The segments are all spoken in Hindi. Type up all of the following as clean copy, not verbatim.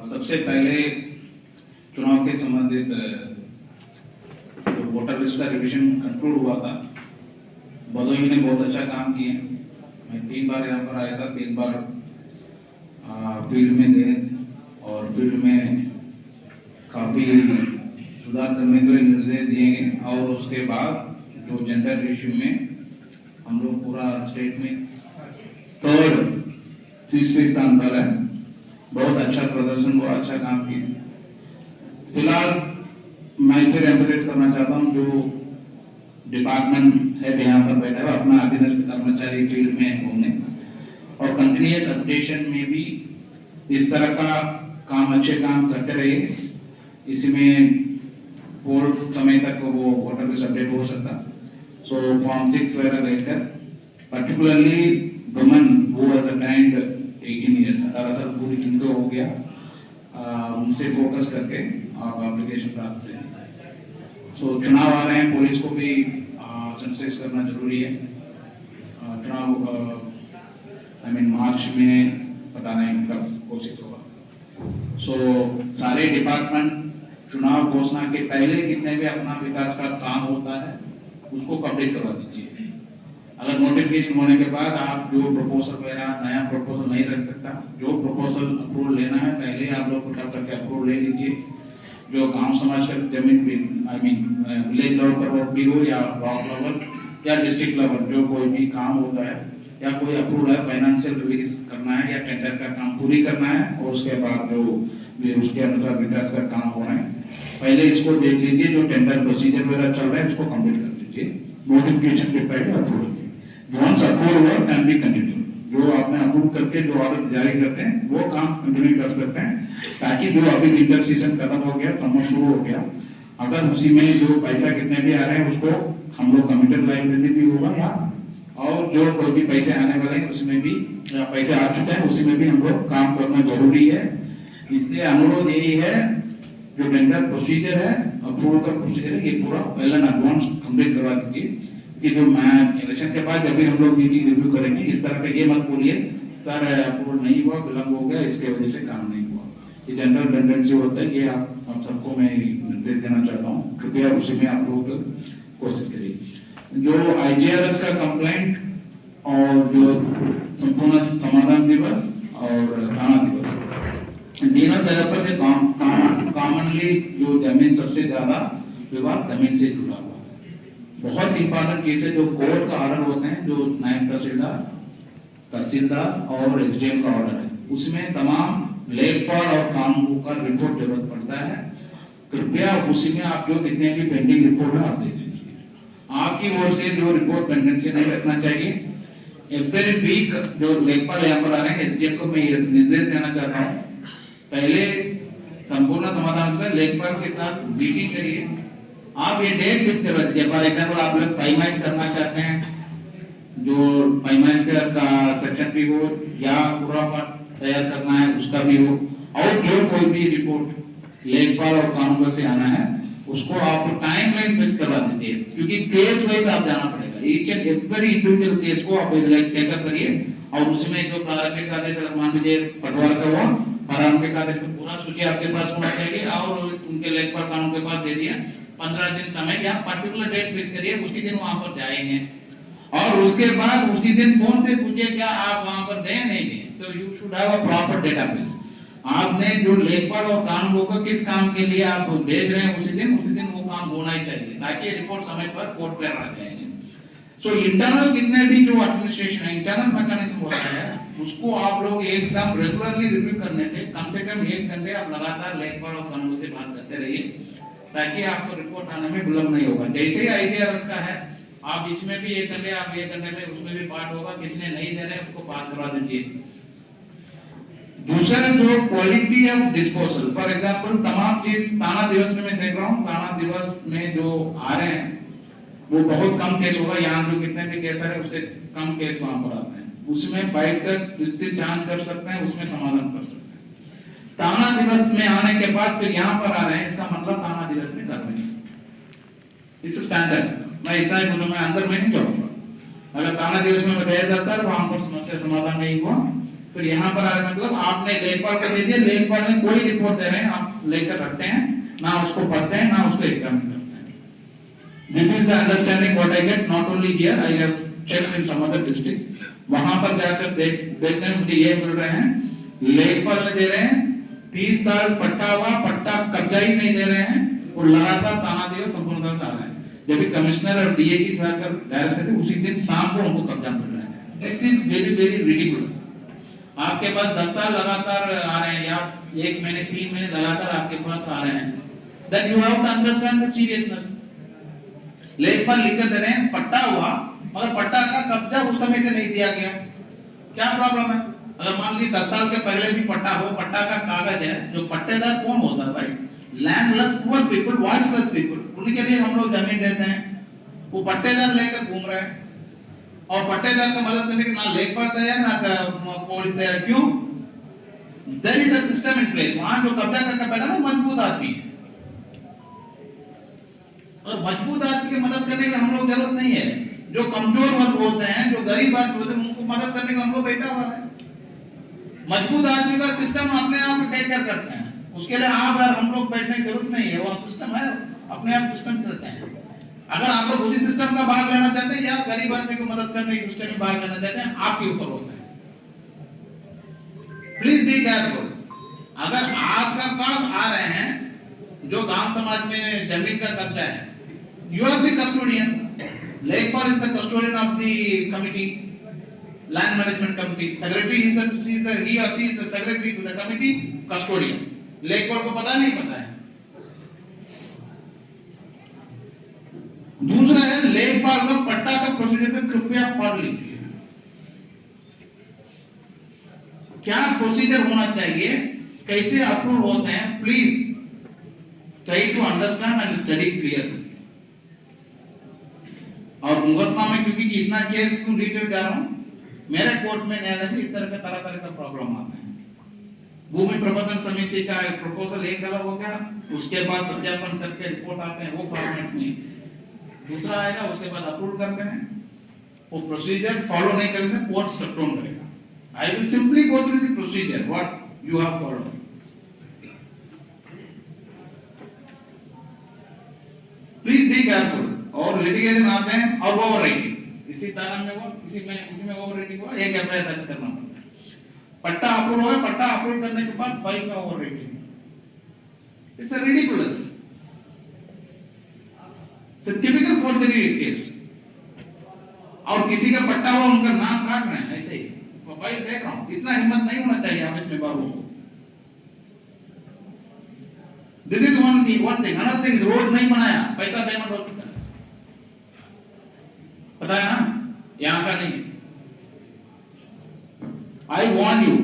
सबसे पहले चुनाव के संबंधित जो वोटर लिस्ट का रिविजन कंक्लूड हुआ था, भदोही ने बहुत अच्छा काम किए। मैं 3 बार यहाँ पर आया था, 3 बार फील्ड में गए और फील्ड में काफ़ी सुधार करने के लिए निर्देश दिए गए और उसके बाद जो जेंडर इश्यू में हम लोग पूरा स्टेट में तीसरे स्थान पर है। बहुत अच्छा प्रदर्शन हुआ, अच्छा काम किया। फिलहाल मैं फिर एम्फसाइज करना चाहता हूँ, जो डिपार्टमेंट है यहाँ पर बैठा है, अपना अधीनस्थ कर्मचारी फील्ड में होंगे और कंटिन्यूस अपडेशन में भी इस तरह का काम, अच्छे काम करते रहिए। इसमें पोल समय तक वो वोटर लिस्ट अपडेट हो सकता। सो फॉर्म 6 वगैरह लेकर पर्टिकुलरली वुमन वो हैज अटेंड 18 ईयर्स, 18 साल पूरी जिनको हो गया, उनसे फोकस करके आप एप्लीकेशन प्राप्त करें। सो चुनाव आ रहे हैं, पुलिस को भी सेंसिटाइज करना जरूरी है। चुनाव मार्च में पता नहीं कब घोषित होगा। सो सारे डिपार्टमेंट चुनाव घोषणा के पहले कितने भी अपना विकास का काम होता है उसको कंप्लीट करवा दीजिए। अगर नोटिफिकेशन होने के बाद आप जो प्रपोजल वगैरह नया प्रपोजल नहीं रख सकता, जो प्रपोजल अप्रूवल लेना है पहले आप लोग को तब करके अप्रूवल ले लीजिए। जो गांव समाज का जमीन विलेज लेवल पर वर्क भी हो या ब्लॉक लेवल या डिस्ट्रिक्ट लेवल, जो कोई भी काम होता है या कोई अप्रूवल है, फाइनेंशियल रिलीज करना है या टेंडर का काम पूरी करना है और उसके बाद जो उसके अनुसार विकास का काम हो रहा है, पहले इसको देख लीजिए। जो टेंडर प्रोसीजर वगैरह चल रहा है उसको कंप्लीट कर दीजिए। नोटिफिकेशन के पहले approval once approve can be continue. जो आपने अप्रूव करके जो ऑर्डर जारी करते हैं वो काम कंटिन्यू कर सकते हैं, ताकि जो अभी विंटर सीजन खत्म हो गया, समर शुरू हो गया, अगर उसी में जो पैसा कितने भी आ रहे हैं उसको हम लोग कमिटेड लाइबिलिटी भी होगा या और जो कोई भी पैसे आने वाले हैं उसमें भी या पैसे आ चुके हैं उसी में भी हम लोग काम करना जरूरी है। इसलिए अनुरोध यही है, जो टेंडर प्रोसीजर है, अप्रूवल का प्रोसीजर है, ये पूरा पहले एडवांस कंप्लीट करवा दीजिए कि जो इलेक्शन के बाद जब भी हम लोग मीटिंग रिव्यू करेंगे इस तरह का ये मत बोलिए सर अप्रूवल नहीं हुआ, विलंब हो गया, इसके वजह से काम नहीं हुआ। ये जनरल टेंडेंसी होता है, ये आप सबको मैं निर्देश देना चाहता हूँ। कृपया उसी में आप लोग कोशिश करिए। जो आईजीआरएस का कंप्लेंट और जो संपूर्ण समाधान दिवस और थाना दिवस, तीनों जगह पर कॉमनली जो जमीन सबसे ज्यादा विवाद जमीन से जुड़ा हुआ है। बहुत इंपॉर्टेंट केस है, जो कोर्ट का ऑर्डर होते हैं, जो नायब तहसीलदार और एसडीएम का ऑर्डर है, उसमें तमाम लेखपाल और कानून का रिपोर्ट जरूरत पड़ता है। कृपया उसी में आप जो कितने भी पेंडिंग रिपोर्ट है आप दे दीजिए। आपकी ओर से जो रिपोर्ट पेंडेंसी नहीं रखना चाहिए। एवरी वीक जो लेखपाल यहाँ पर आ रहे हैं, एसडीएम को मैं निर्देश देना चाहता हूँ, पहले संपूर्ण समाधान में लेखपाल के साथ मीटिंग करिए। आप ये डेट फिक्स करवा दीजिए। फॉर एग्जाम्पल आप लोग पाइमाइज करना चाहते हैं, जो पाइमाइज का सेक्शन भी हो या पूरा तैयार करना है उसका भी हो, और जो कोई भी रिपोर्ट लेखपाल और कानून से आना है उसको आप टाइम लाइन फिक्स करवा दीजिए, क्योंकि केस वाइज आप जाना पड़ेगा। Each and every individual case को आप टेकअप करिए और उसमें जो प्रारंभिक आदेश अगर मान लीजिए पटवार का हुआ, प्रारंभिक आदेश का पूरा सूची आपके पास होना चाहिए और उनके लेखपाल कानून के पास दे दिया। 15 दिन समय या पर्टिकुलर डेट फिक्स करिए, उसी दिन वहां पर जाएंगे और उसके बाद उसी दिन फोन से पूछिए क्या आप वहां पर गए नहीं गए। So you should have a proper database. आपने जो लेखपाल और कानून को किस काम के लिए आप भेज रहे हैं उसी दिन वो काम होना ही चाहिए, ताकि रिपोर्ट समय पर कोर्ट पर आ जाएंगे। सो इंटरनल कितने भी जो एडमिनिस्ट्रेशन है, इंटरनल मैकेनिज्म होता है, उसको आप लोग एकदम रेगुलरली रिव्यू करने से कम 1 घंटे आप लगातार लेखपाल और कानून से बात करते रहिए, ताकि आपको रिपोर्ट आने में विलंब नहीं होगा। जैसे ही आईजीआरएस का है, आप इसमें भी 1 घंटे, आप 1 घंटे में उसमें भी पार्ट होगा, किसने नहीं दे रहे उसको पास करवा दीजिए। दूसरा जो quality of disposal, for example तमाम चीज थाना दिवस में मैं देख रहा हूँ, थाना दिवस में जो आ रहे हैं वो बहुत कम केस होगा। यहाँ जो कितने भी केस आ रहे हैं उससे कम केस वहां पर आते हैं, उसमें बैठकर विस्तृत जांच कर सकते हैं, उसमें समाधान कर सकते हैं। थाना दिवस में आने के बाद फिर यहाँ पर आ रहे हैं, इसका मतलब थाना दिवस में कर रहे हैं, इट्स स्टैंडर्ड। मैं इतना ही बोलूँ, मैं अंदर में नहीं जाऊंगा। अगर थाना दिवस में मैं गया था सर वहां पर समस्या समाधान नहीं हुआ, फिर यहाँ पर आ रहे मतलब आपने लेखपाल को दे दिया, लेखपाल ने कोई रिपोर्ट दे रहे हैं आप लेकर रखते हैं, ना उसको पढ़ते हैं ना उसको एग्जामिन करते हैं। This is the understanding what I get not only here, I have checked in some other district. वहां पर जाकर देखने में मुझे ये मिल रहे हैं, लेखपाल ने दे रहे हैं 30 साल पट्टा हुआ, पट्टा कब्जा ही नहीं दे रहे हैं और लगातार ताना देकर संपूर्णता से आ रहे हैं। जब भी कमिश्नर और डीए की सरकार डायरेक्ट थे उसी दिन शाम को उनको कब्जा मिल रहा है। This is very very ridiculous. आपके पास 10 साल लगातार आ रहे हैं या 1 महीने 3 महीने लगातार आपके पास आ रहे हैं, then you have to understand the seriousness. लेखपाल लिख कर दे रहे हैं पट्टा हुआ मगर पट्टा का कब्जा उस समय से नहीं दिया गया, क्या प्रॉब्लम है? अगर मान लीजिए 10 साल के पहले भी पट्टा हो, पट्टा का कागज है, जो पट्टेदार कौन होता है भाई? Landless poor people, voiceless people, उनके लिए हम लोग जमीन देते हैं, वो पट्टेदार लेकर घूम रहे हैं और पट्टेदार को मदद करने के ना लेखपाल तैयार ना पुलिस तैयार। क्यों? There is a system in place. वहां जो कब्जा करके बैठा ना मजबूत आदमी है, और मजबूत आदमी की मदद करने के हम लोग जरूरत नहीं है। जो कमजोर वर्ग होते हैं, जो गरीब आदमी होते हैं, उनको मदद करने का हम लोग बैठा हुआ है। मजबूत आदमी का सिस्टम अपने आप टेक केयर करते हैं, उसके लिए आप और हम लोग बैठने की जरूरत नहीं है, वो सिस्टम है, अपने आप सिस्टम चलते हैं। अगर आप लोग उसी सिस्टम का भाग लेना चाहते हैं या गरीब आदमी को मदद करने के सिस्टम में भाग लेना चाहते हैं, आपके ऊपर होता है। Please be careful. अगर आपका पास आ रहे हैं जो गांव समाज में जमीन का कब्जा है, यू आर द कस्टोडियन। लेखपाल is the custodian of the committee, land management committee. Secretary is the he or she is the secretary to the committee, custodian। लेखपाल को पता नहीं पता है। दूसरा है लेखपाल का पट्टा का प्रोसीजर पे कृपया पढ़ लीजिए, क्या प्रोसीजर होना चाहिए, कैसे अप्रूव होते हैं। Please try to understand and study clearly. और मुकदमा में क्योंकि इतना केस क्यों डिटेल कर रहा हूं, मेरे कोर्ट में न्यायालय में इस तरह के तरह का प्रॉब्लम आते हैं। भूमि प्रबंधन समिति का एक प्रपोजल एक अलग हो गया, उसके बाद सत्यापन करके रिपोर्ट आते हैं वो फॉर्मेट में, दूसरा आएगा, उसके बाद अप्रूव करते हैं, वो प्रोसीजर फॉलो नहीं करेंगे कोर्ट स्टेप डाउन करेगा। I will simply go through the procedure what you have followed. Please be careful. और लिटिगेशन आते हैं और ओवर राइटिंग, इसी तरह में वो इसी में ओवर राइटिंग हुआ, एक एफआईआर दर्ज करना पड़ता है। पट्टा अप्रूव हुआ, पट्टा अप्रूव करने के बाद फाइल का over writing, it's a ridiculous, it's a typical forgery case. और किसी का पट्टा हुआ उनका नाम काट रहे हैं ऐसे ही, वो फाइल देख रहा हूं। इतना हिम्मत नहीं होना चाहिए आप इसमें बाबू को। This is one thing. Another thing is road नहीं बनाया, पैसा पेमेंट हो चुका है, पता है ना, यहां का नहीं। आई वांट यू,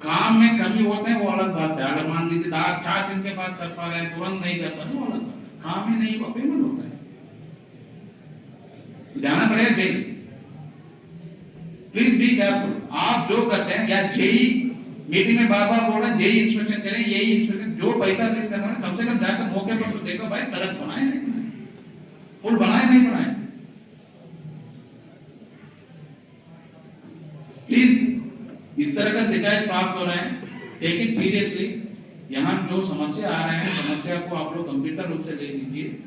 काम में कमी होते हैं वो अलग बात है। अगर मान लीजिए 4 दिन के बाद कर पा रहे हैं, तुरंत नहीं कर पा रहे, वो अलग बात है। काम ही नहीं हुआ, पेमेंट होता है, जाना पड़ेगा जेल। Please be careful. आप जो करते हैं या जेई मीटिंग में बार बार बोल रहे हैं जेई इंस्पेक्शन करें, यही इंस्पेक्शन, जो पैसा रिलीज करना है कम से कम जाकर मौके पर तो देखो भाई, सड़क बनाए नहीं बनाए, पुल बनाए नहीं बनाए। प्लीज इस तरह का शिकायत प्राप्त हो रहे हैं, टेक इट सीरियसली। यहाँ जो समस्या आ रहे हैं, समस्या को आप लोग गंभीरता रूप से ले लीजिए।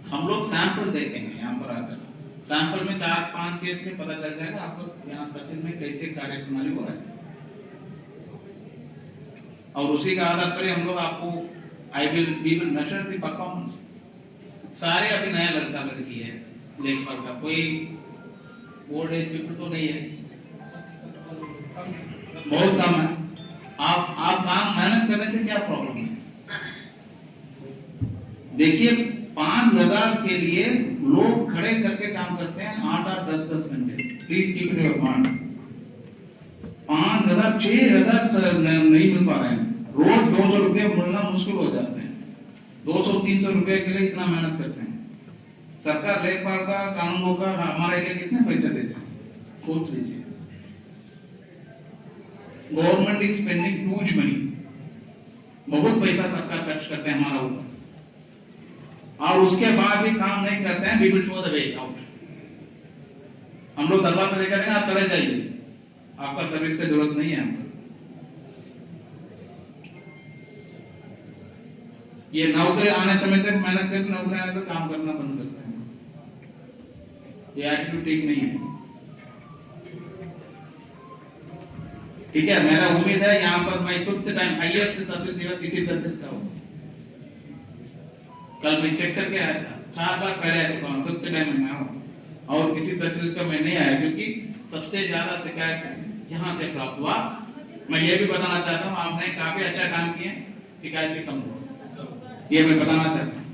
हम लोग सैंपल देखेंगे यहाँ पर आकर, सैंपल में 4-5 केस में पता चल जाएगा आपको यहाँ तहसील में कैसे कार्यप्रणाली हो रहा है, और उसी का आधार पर हम लोग आपको we will measure the performance. सारे अभी नया लड़का लड़की है लेखपाल का, कोई ओल्ड एज पीपल तो नहीं है, बहुत कम है। आप काम मेहनत करने से क्या प्रॉब्लम है? देखिए 5,000 के लिए लोग खड़े करके काम करते हैं 8-8, 10-10 घंटे। Please keep it your mind. 5,000 6,000 नहीं मिल पा रहे हैं, रोज 200 रुपये मिलना मुश्किल हो जाते हैं। 200-300 रुपए के लिए इतना मेहनत करते हैं। सरकार लेखपाल का कानूनों का हमारे लिए कितने पैसे देते हैं, सोच लीजिए। Government is spending huge money, बहुत पैसा सरकार खर्च करते हैं हमारा ऊपर, और उसके बाद भी काम नहीं करते हैं। We will show the way out. हम लोग दरवाजा देकर देंगे, आप चले जाइए, आपका सर्विस की जरूरत नहीं है हमको। ये नौकरी आने समय तक मेहनत करके नौकरी आने तक काम करना बंद करते हैं। ये एटीट्यूड ठीक नहीं है। ठीक है, मेरा उम्मीद है यहाँ पर मैं 5th टाइम हाईएस्ट तहसील दिवस इसी तहसील का हूँ। कल मैं चेक करके आया था, 4 बार पहले आ चुका हूँ, 5th टाइम में हूँ और किसी तहसील का मैं नहीं आया, क्योंकि सबसे ज्यादा शिकायत यहाँ से प्राप्त हुआ। मैं ये भी बताना चाहता हूँ, आपने काफी अच्छा काम किया, शिकायत भी कम हुआ, ये मैं बताना चाहता हूँ।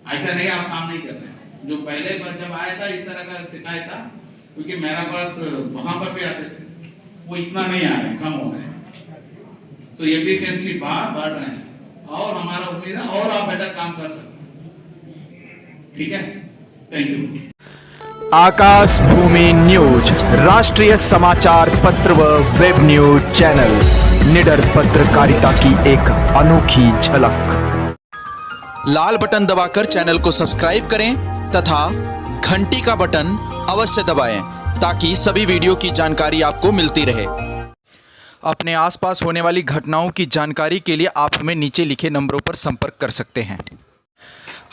ऐसा नहीं आप काम नहीं कर रहे। जो पहले बार जब आया था इस तरह का शिकायत था, क्योंकि मेरा पास वहां पर भी आते थे, वो इतना नहीं आ रहे, कम हो गए। तो एफिशिएंसी बढ़ रहे हैं और हमारा उम्मीद है और आप बेटर काम कर सकते हैं। ठीक है, thank you. Aakash Bhoomi news राष्ट्रीय समाचार पत्र व वेब न्यूज चैनल, निडर पत्रकारिता की एक अनोखी झलक। लाल बटन दबाकर चैनल को सब्सक्राइब करें तथा घंटी का बटन अवश्य दबाएं ताकि सभी वीडियो की जानकारी आपको मिलती रहे। अपने आसपास होने वाली घटनाओं की जानकारी के लिए आप हमें नीचे लिखे नंबरों पर संपर्क कर सकते हैं।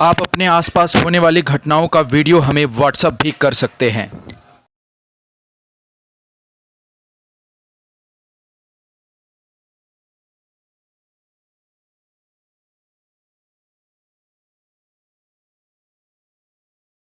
आप अपने आसपास होने वाली घटनाओं का वीडियो हमें व्हाट्सएप भी कर सकते हैं।